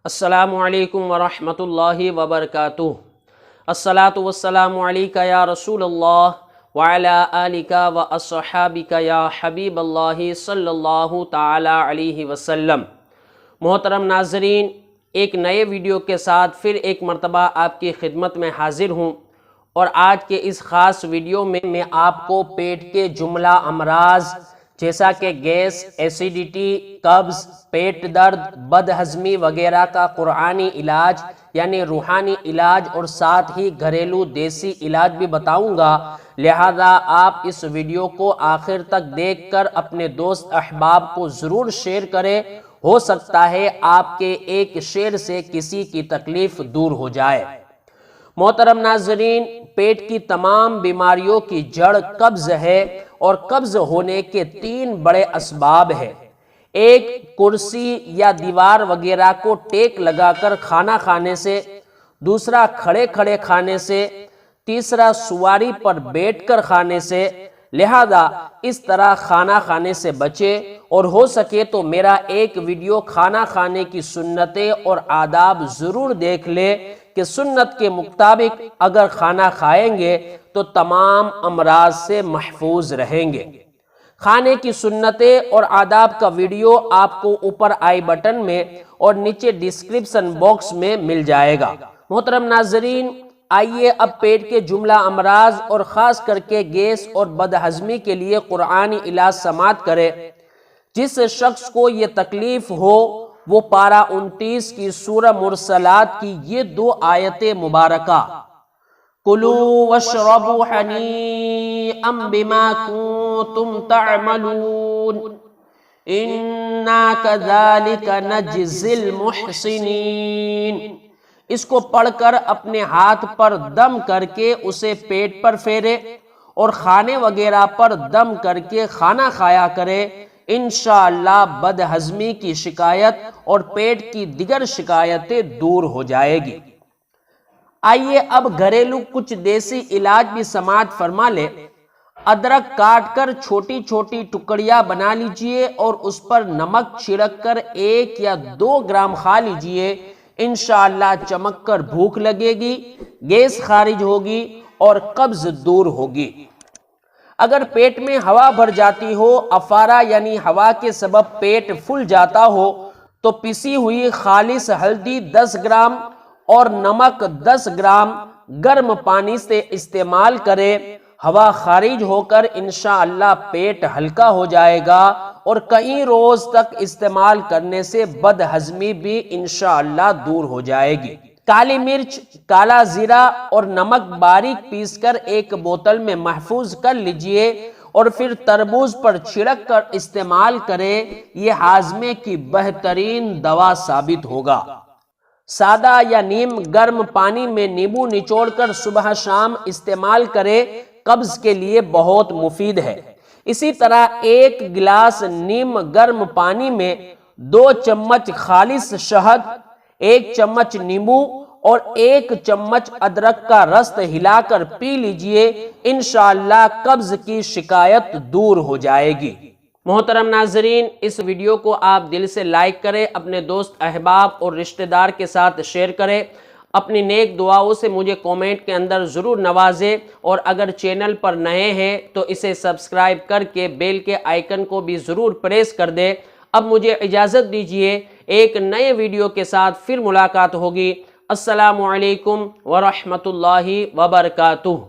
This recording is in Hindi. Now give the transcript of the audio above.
अस्सलामु अलैकुम वरहमतुल्लाहि वबरकातुहू। अस्सलातु वस्सलामु अलैका या रसूलल्लाह व अला आलिका व अस्हाबिका या हबीबल्लाहि सल्लल्लाहु ताला अलैहि वसल्लम। मोहतरम नाज़रीन, एक नए वीडियो के साथ फिर एक मरतबा आपकी खिदमत में हाजिर हूँ और आज के इस ख़ास वीडियो में मैं आपको पेट के जुमला अमराज जैसा कि गैस, एसिडिटी, कब्ज़, पेट दर्द, बदहज़मी वगैरह का कुरानी इलाज यानी रूहानी इलाज और साथ ही घरेलू देसी इलाज भी बताऊंगा। लिहाजा आप इस वीडियो को आखिर तक देखकर अपने दोस्त अहबाब को ज़रूर शेयर करें। हो सकता है आपके एक शेयर से किसी की तकलीफ दूर हो जाए। मोहतरम नाजरीन, पेट की तमाम बीमारियों की जड़ कब्ज़ है और कब्ज़ होने के तीन बड़े असबाब हैं। एक, कुर्सी या दीवार वगैरह को टेक लगाकर खाना खाने से, दूसरा खड़े खड़े खाने से, तीसरा सुवारी पर बैठकर खाने से। लिहाजा इस तरह खाना खाने से बचे और हो सके तो मेरा एक वीडियो खाना खाने की सुन्नतें और आदाब ज़रूर देख ले कि सुन्नत के मुताबिक अगर खाना खाएंगे तो तमाम अमराज से महफूज रहेंगे। खाने की सुन्नतें और आदाब का वीडियो आपको ऊपर आई बटन में और नीचे डिस्क्रिप्शन बॉक्स में मिल जाएगा। मोहतरम नाजरीन, आइए अब पेट के जुमला अमराज और ख़ास करके गैस और बदहज़मी के लिए कुरानी इलाज समात करें। जिस शख्स को ये तकलीफ हो वो पारा 29 की सूरह मुरसलात की ये दो आयतें मुबारका, कुलू वशरबू हनीअम बिमा कुंतुम तअमलून इन्ना कज़ालिका नज्ज़िल मुहसिनीन, इसको पढ़कर अपने हाथ पर दम करके उसे पेट पर फेरे और खाने वगैरह पर दम करके खाना खाया करे। इंशाअल्लाह बदहज़मी की शिकायत और पेट की दिगर शिकायतें दूर हो जाएगी। आइए अब घरेलू कुछ देसी इलाज भी समात फरमा ले। अदरक काट कर छोटी छोटी टुकड़ियां बना लीजिए और उस पर नमक छिड़क कर 1 या 2 ग्राम खा लीजिए। इंशाअल्लाह चमक कर भूख लगेगी, गैस खारिज होगी और कब्ज दूर होगी। अगर पेट में हवा भर जाती हो, अफारा यानी हवा के सबब पेट फूल जाता हो, तो पिसी हुई खालिस हल्दी 10 ग्राम और नमक 10 ग्राम गर्म पानी से इस्तेमाल करें। हवा खारिज होकर इंशाअल्लाह पेट हल्का हो जाएगा और कई रोज तक इस्तेमाल करने से बदहज़मी भी इंशाअल्लाह दूर हो जाएगी। काली मिर्च, काला जीरा और नमक बारीक पीसकर एक बोतल में महफूज कर लीजिए और फिर तरबूज पर छिड़क कर इस्तेमाल करें। यह हाजमे की बेहतरीन दवा साबित होगा। सादा या नीम गर्म पानी में नींबू निचोड़कर सुबह शाम इस्तेमाल करें, कब्ज के लिए बहुत मुफीद है। इसी तरह 1 गिलास नीम गर्म पानी में 2 चम्मच खालिस शहद, 1 चम्मच नींबू और 1 चम्मच अदरक का रस हिलाकर पी लीजिए। इंशाअल्लाह कब्ज की शिकायत दूर हो जाएगी। मोहतरम नाजरीन, इस वीडियो को आप दिल से लाइक करें, अपने दोस्त अहबाब और रिश्तेदार के साथ शेयर करें। अपनी नेक दुआओं से मुझे कमेंट के अंदर ज़रूर नवाजें और अगर चैनल पर नए हैं तो इसे सब्सक्राइब करके बेल के आइकन को भी ज़रूर प्रेस कर दें। अब मुझे इजाज़त दीजिए, एक नए वीडियो के साथ फिर मुलाकात होगी। अस्सलामु अलैकुम वरहमतुल्लाहि वबरकातुहू।